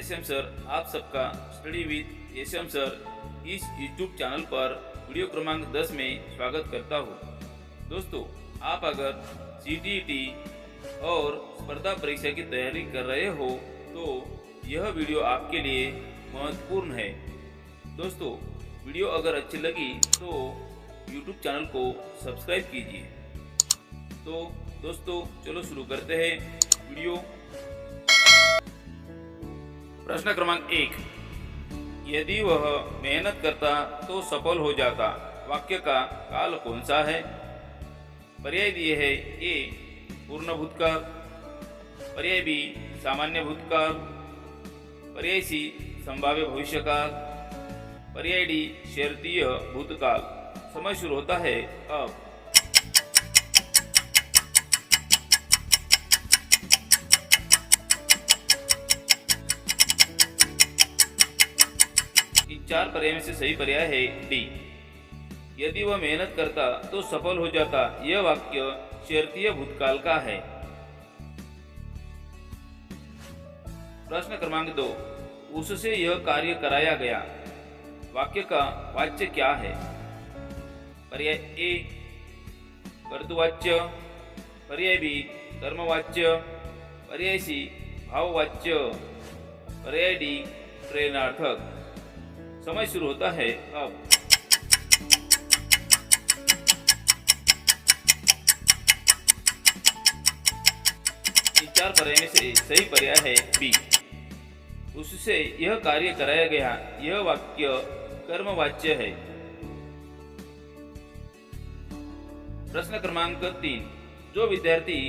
SM sir आप सबका study with SM sir इस यूट्यूब चैनल पर वीडियो क्रमांक 10 में स्वागत करता हूँ। दोस्तों, आप अगर सीटीईटी और स्पर्धा परीक्षा की तैयारी कर रहे हो तो यह वीडियो आपके लिए महत्वपूर्ण है। दोस्तों, वीडियो अगर अच्छी लगी तो यूट्यूब चैनल को सब्सक्राइब कीजिए। तो दोस्तों, चलो शुरू करते हैं वीडियो। प्रश्न क्रमांक 1, यदि वह मेहनत करता तो सफल हो जाता, वाक्य का काल कौन सा है? पर्याय दिए है ए पूर्ण भूतकाल, पर्याय बी सामान्य भूतकाल, पर्याय सी संभाव्य भविष्यकाल, पर्याय डी शर्तीय भूतकाल। समय शुरू होता है अब। इन चार पर्याय में से सही पर्याय है डी। यदि वह मेहनत करता तो सफल हो जाता, यह वाक्य शर्तीय भूतकाल का है। प्रश्न क्रमांक 2, उससे यह कार्य कराया गया, वाक्य का वाच्य क्या है? पर्याय ए कर्तृवाच्य, पर्याय बी कर्मवाच्य, पर्याय सी भाववाच्य, पर्याय डी प्रेरणार्थक। समय शुरू होता है अब। इन चार पर्याय में से सही पर्याय है बी। उससे यह कार्य कराया गया, यह वाक्य कर्मवाच्य है। प्रश्न क्रमांक 3, जो विद्यार्थी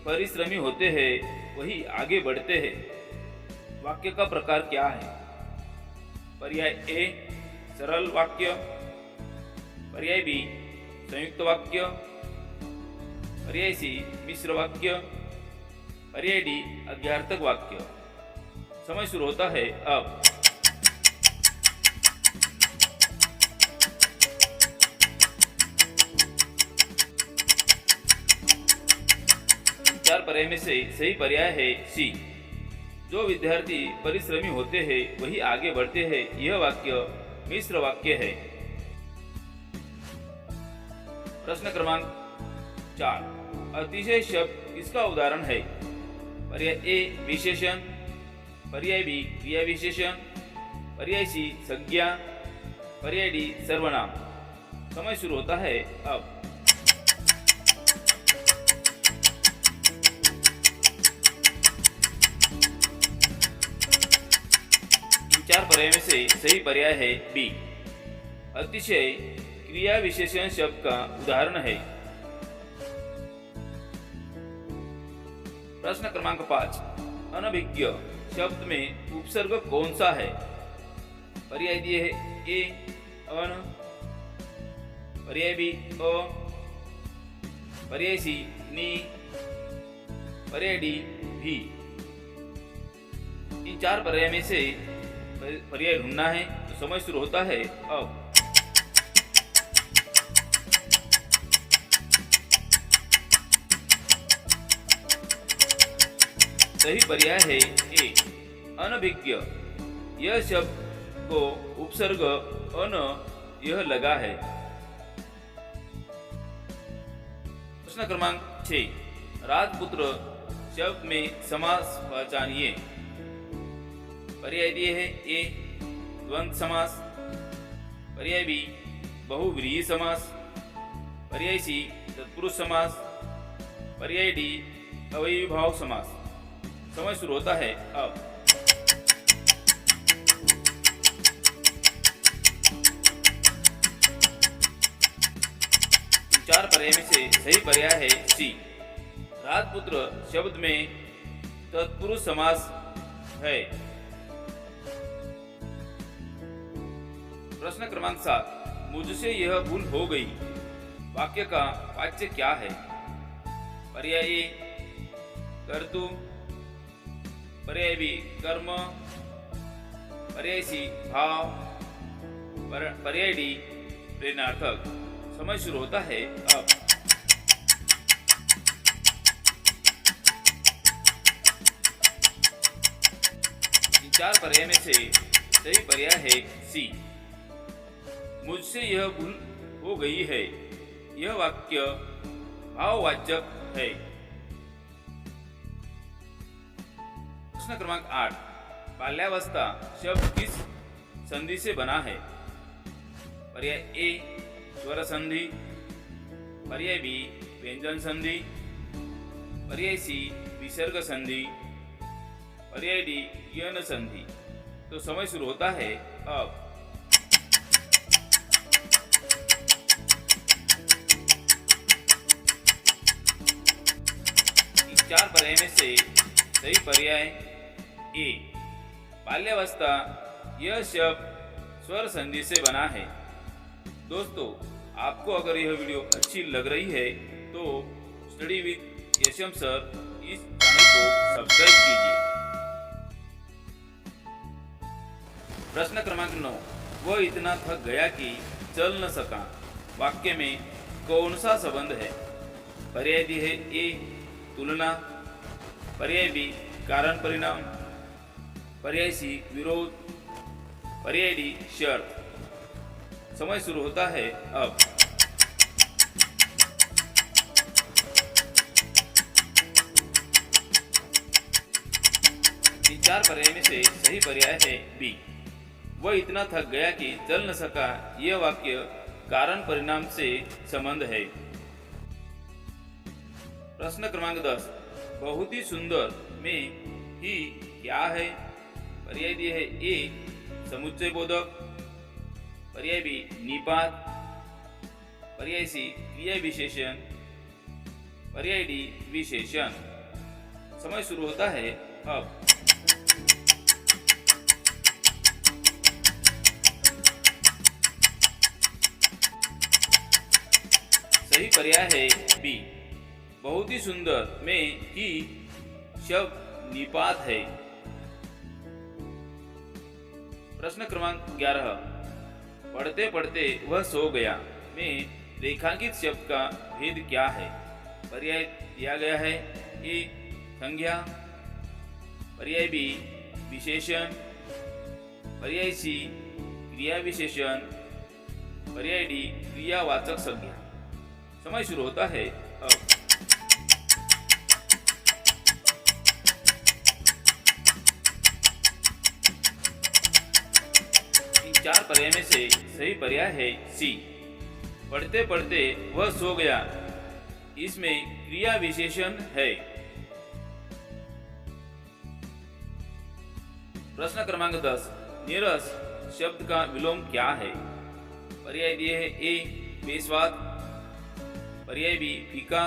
परिश्रमी होते हैं वही आगे बढ़ते हैं, वाक्य का प्रकार क्या है? पर्याय ए सरल वाक्य, पर्याय बी संयुक्त वाक्य, पर्याय सी मिश्र वाक्य, पर्याय डी अज्ञार्थक वाक्य। समय शुरू होता है अब। चार पर्याय में से सही पर्याय है सी। जो विद्यार्थी परिश्रमी होते हैं वही आगे बढ़ते हैं, यह वाक्य मिश्र वाक्य है। प्रश्न क्रमांक 4, अतिशय शब्द किसका उदाहरण है? पर्याय ए विशेषण, पर्याय बी क्रिया विशेषण, पर्याय सी संज्ञा, पर्याय डी सर्वनाम। समय शुरू होता है अब। चार पर्याय में से सही पर्याय है बी। अतिशय क्रिया विशेषण शब्द का उदाहरण है। प्रश्न क्रमांक 5, अनभिज्ञ शब्द में उपसर्ग कौन सा है? पर्याय दिए है ए अन, पर्याय बी अ, पर्याय सी नी, पर्याय डी भी। इन चार पर्याय में से पर्याय ढूंढना है तो समय शुरू होता है अब। सही पर्याय है ए अनभिज्ञ। यह शब्द को उपसर्ग अन यह लगा है। प्रश्न क्रमांक 6, राजपुत्र शब्द में समास पहचानिए। पर्याय दिए है ए द्वंद्व समास, पर्याय बी बहुव्रीहि समास, पर्याय सी तत्पुरुष समास, पर्याय डी अव्ययीभाव समास। समय शुरू होता है अब। चार पर्याय में से सही पर्याय है सी। राजपुत्र शब्द में तत्पुरुष समास है। प्रश्न क्रमांक 7, मुझसे यह भूल हो गई, वाक्य का वाच्य क्या है? पर्याय ए कर्तु, पर्याय बी कर्म, पर्याय सी भाव, पर्याय डी प्रेरणार्थक। समय शुरू होता है अब। चार पर्याय में से सही पर्याय है सी। मुझसे यह भूल हो गई है, यह वाक्य भाववाचक है। प्रश्न क्रमांक 8, बाल्यावस्था शब्द किस संधि से बना है? पर्याय ए स्वर संधि, पर्याय बी व्यंजन संधि, पर्याय सी विसर्ग संधि, पर्याय डी यन संधि। तो समय शुरू होता है अब। इन चार पर्याय में से सही पर्याय ए बाल्यावस्था यह शब्द स्वर संधि से बना है। दोस्तों, आपको अगर यह वीडियो अच्छी लग रही है तो स्टडी विद यशम सर इस चैनल को सब्सक्राइब कीजिए। प्रश्न क्रमांक 9, वह इतना थक गया कि चल न सका। वाक्य में कौन सा संबंध है? पर्याय दी है ए तुलना, पर्याय बी कारण परिणाम, पर्याय सी विरोध, पर्याय डी शर्त। समय शुरू होता है अब। इन चार पर्याय में से सही पर्याय है बी। वह इतना थक गया कि चल न सका, यह वाक्य कारण परिणाम से संबंध है। प्रश्न क्रमांक 10, बहुत ही सुंदर में ही क्या है? पर्याय दिए है ए समुच्चय बोधक, पर्याय बी निपात, पर्याय सी क्रिया विशेषण, पर्याय डी विशेषण। समय शुरू होता है अब। सही पर्याय है बी। बहुत ही सुंदर में ही शब्द निपात है। प्रश्न क्रमांक 11, पढ़ते पढ़ते वह सो गया में रेखांकित शब्द का भेद क्या है? पर्याय दिया गया है ए संज्ञा, पर्याय बी विशेषण, पर्याय सी क्रिया विशेषण, पर्याय डी क्रियावाचक संज्ञा। समय शुरू होता है अब। इन चार पर्याय में से सही पर्याय है सी। पढ़ते पढ़ते वह सो गया, इसमें क्रिया विशेषण है। प्रश्न क्रमांक 10, नीरस शब्द का विलोम क्या है? पर्याय दिए है ए बेस्वाद, पर्याय बी फीका,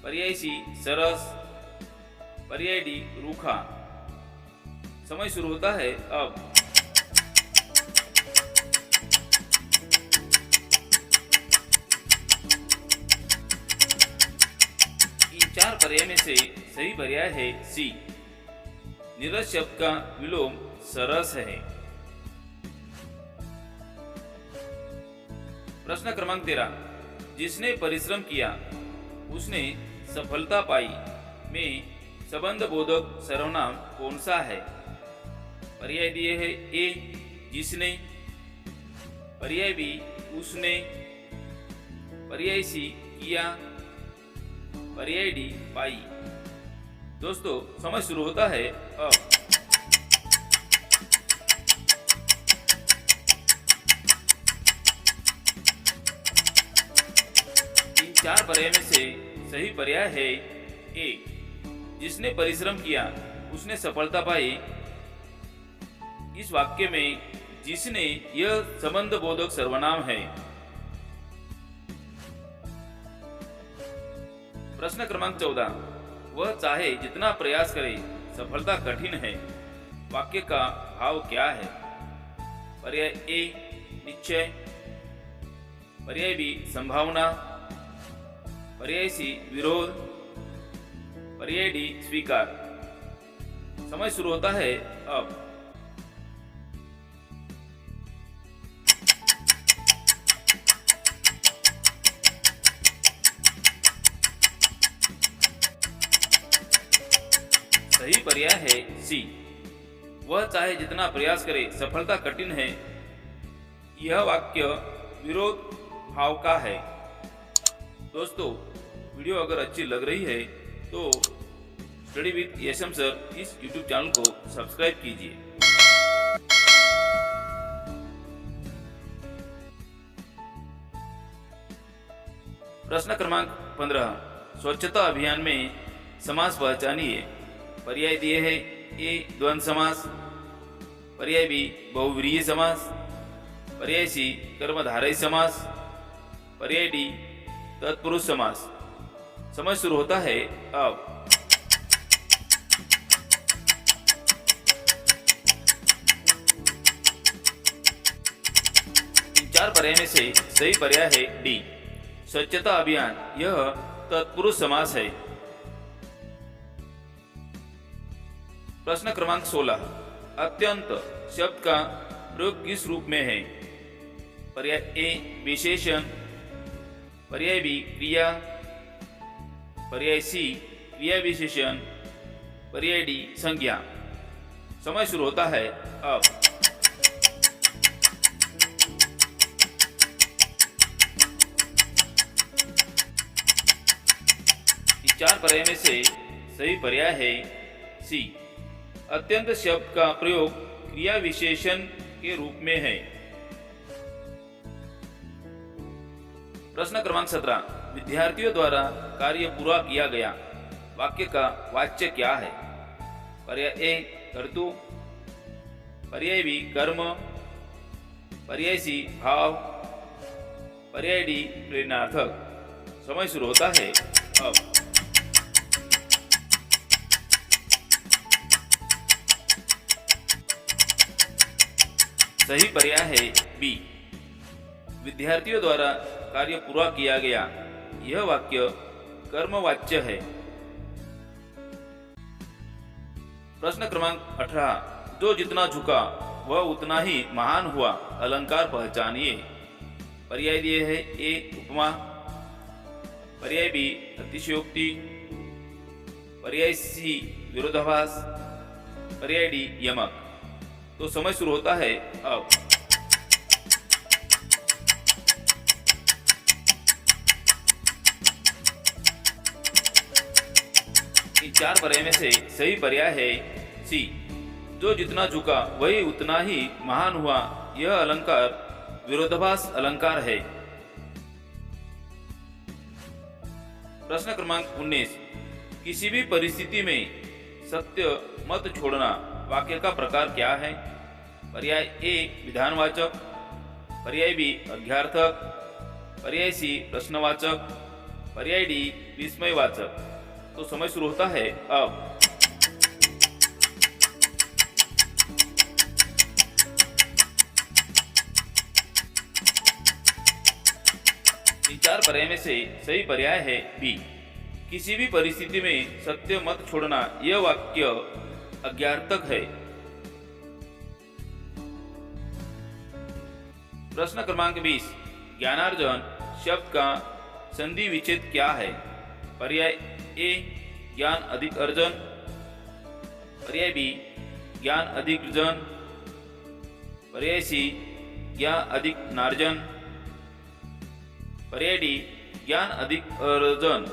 पर्याय सी सरस, पर्याय डी रूखा। समय शुरू होता है अब। इन चार पर्याय में से सही पर्याय है सी। नीरस शब्द का विलोम सरस है। प्रश्न क्रमांक 13, जिसने परिश्रम किया उसने सफलता पाई में संबंध बोधक सर्वनाम कौन सा है? पर्याय दिए है ए जिसने, पर्याय बी उसने, पर्याय सी किया, पर्याय डी पाई। दोस्तों, समय शुरू होता है अब। चार पर्याय में से सही पर्याय है ए जिसने परिश्रम किया उसने सफलता पाई। इस वाक्य में जिसने यह संबंध बोधक सर्वनाम है। प्रश्न क्रमांक 14, वह चाहे जितना प्रयास करे सफलता कठिन है। वाक्य का भाव क्या है? पर्याय ए निश्चय, पर्याय बी संभावना, पर्याय सी विरोध, पर्याय डी स्वीकार। समय शुरू होता है अब। सही पर्याय है सी। वह चाहे जितना प्रयास करे, सफलता कठिन है। यह वाक्य विरोध भाव का है। दोस्तों, वीडियो अगर अच्छी लग रही है तो स्टडी विद एसएम सर इस यूट्यूब चैनल को सब्सक्राइब कीजिए। प्रश्न क्रमांक 15, स्वच्छता अभियान में समास पहचानिए। पर्याय दिए है: ए द्वंद्व समास, पर्याय बी बहुव्रीहि समास, पर्याय सी कर्मधारय समास, पर्याय डी तत्पुरुष समास। समय शुरू होता है अब। इन चार पर्याय में से सही पर्याय है डी, स्वच्छता अभियान। यह तत्पुरुष समास है। प्रश्न क्रमांक 16, अत्यंत शब्द का प्रयोग किस रूप में है? पर्याय ए विशेषण, पर्याय बी क्रिया, पर्याय सी क्रिया विशेषण, पर्याय डी संज्ञा। समय शुरू होता है अब। चार पर्याय में से सही पर्याय है सी, अत्यंत शब्द का प्रयोग क्रिया विशेषण के रूप में है। प्रश्न क्रमांक 17, विद्यार्थियों द्वारा कार्य पूरा किया गया वाक्य का वाच्य क्या है? पर्याय ए कर्तु, पर्याय बी कर्म, पर्याय सी भाव, पर्याय डी प्रेरणार्थक। समय शुरू होता है अब। सही पर्याय है बी, विद्यार्थियों द्वारा कार्य पूरा किया गया। यह वाक्य कर्मवाच्य है। प्रश्न क्रमांक 18, जो जितना झुका वह उतना ही महान हुआ, अलंकार पहचानिए। पर्याय दिए है: ए उपमा, पर्याय बी अतिशयोक्ति, पर्याय सी विरोधाभास, पर्याय डी यमक। तो समय शुरू होता है अब। इन चार पर्याय में से सही पर्याय है सी, जो जितना झुका वही उतना ही महान हुआ। यह अलंकार विरोधाभास अलंकार है। प्रश्न क्रमांक 19, किसी भी परिस्थिति में सत्य मत छोड़ना वाक्य का प्रकार क्या है? पर्याय ए विधानवाचक, पर्याय बी अज्ञार्थक, पर्याय सी प्रश्नवाचक, पर्याय डी विस्मयवाचक। तो समय शुरू होता है अब। इन चार पर्याय में से सही पर्याय है बी, किसी भी परिस्थिति में सत्य मत छोड़ना। यह वाक्य अज्ञार्थक है। प्रश्न क्रमांक 20, ज्ञानार्जन शब्द का संधि विच्छेद क्या है? पर्याय ए ज्ञान अधिक अर्जन, पर्याय बी ज्ञान अधिक अर्जन, पर्याय सी ज्ञान अधिक नार्जन, पर्याय डी ज्ञान अधिक अर्जन।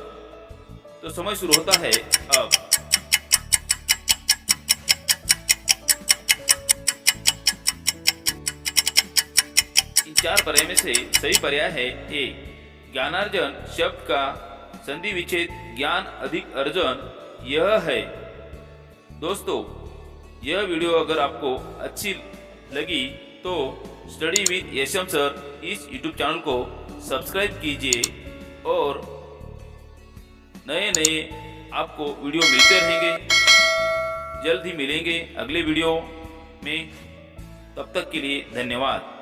तो समय शुरू होता है अब। इन चार पर्याय में से सही पर्याय है ए, ज्ञानार्जन शब्द का संधि विच्छेद ज्ञान अधिक अर्जन यह है। दोस्तों, यह वीडियो अगर आपको अच्छी लगी तो स्टडी विद एसएम सर इस यूट्यूब चैनल को सब्सक्राइब कीजिए और नए नए आपको वीडियो मिलते रहेंगे। जल्द ही मिलेंगे अगले वीडियो में। तब तक के लिए धन्यवाद।